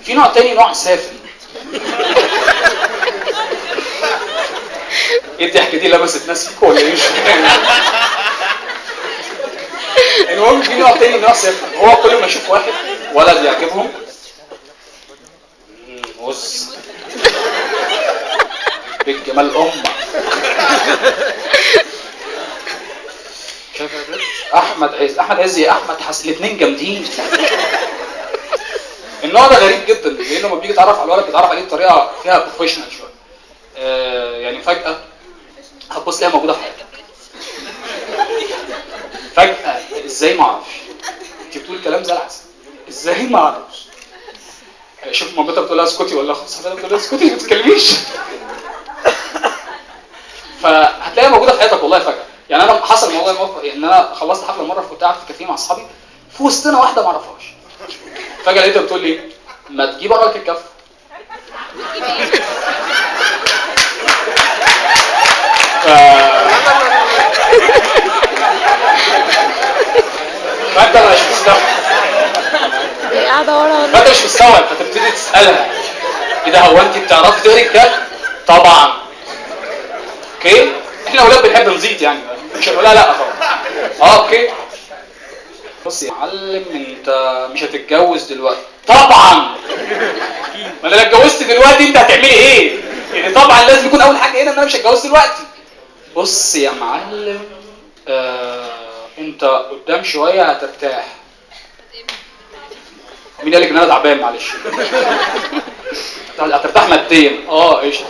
في نوع تاني، نوع سافل. ايه الضحكه دي؟ لمست ناس فيكم ولا ايه؟ مش فاهم. المهم في نوع تاني، نوع سافل. هو كل ما يشوف واحد ولد يعجبهم، بص بيت جمال امك. شايف يا بنت؟ احمد عز، احمد عز ايه، احمد حسن، الاثنين جامدين. النوع ده غريب جدا، لانه لما بيجي يتعرف على الولد بيتعرف عليه بطريقه فيها بروفيشنال شويه. يعني فجاه هتبص تلاقيها موجوده في حياتك. فجاه ازاي ما اعرفش، انت بتقول كلام زي العسل، ازاي ما اعرفش. شوف مامتها بتقول لها اسكتي، ولا خلاص بتقول لها اسكتي ما تتكلميش. فهتلاقيها موجوده في حياتك والله فجاه. يعني انا حصل موضوع موقف ان انا خلصت حفله مره، كنت قاعد في كافيه مع اصحابي، في وسطنا واحده ما اعرفهاش، فجاه لقيتها بتقول لي ما تجيب وراك الكف. فانت مش مستوعب، قاعده ورا ولا فانت مش مستوعب، فتبتدي تسالها ايه ده، هو انت بتعرفي تقري الكف؟ طبعا. اوكي، احنا اولاد بنحب نزيد يعني، مش هنقولها لا طبعا. اوكي، بص يا معلم انت مش هتتجوز دلوقتي؟ طبعا. ما انا لو اتجوزت دلوقتي انت هتعملي ايه؟ يعني طبعا لازم يكون اول حاجه هنا ان انا مش هتجوز دلوقتي. بص يا معلم، انت قدام شويه هترتاح. مين قال لك ان انا تعبان؟ معلش. هترتاح ماديا، قشطه.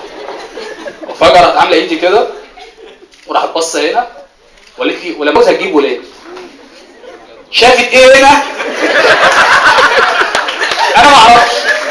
وفجاه راحت عامله ايدي كده، وراحت باصه هنا وقالت لي ولما جوزها تجيب ولاد. شافت ايه هنا؟ انا ما اعرفش.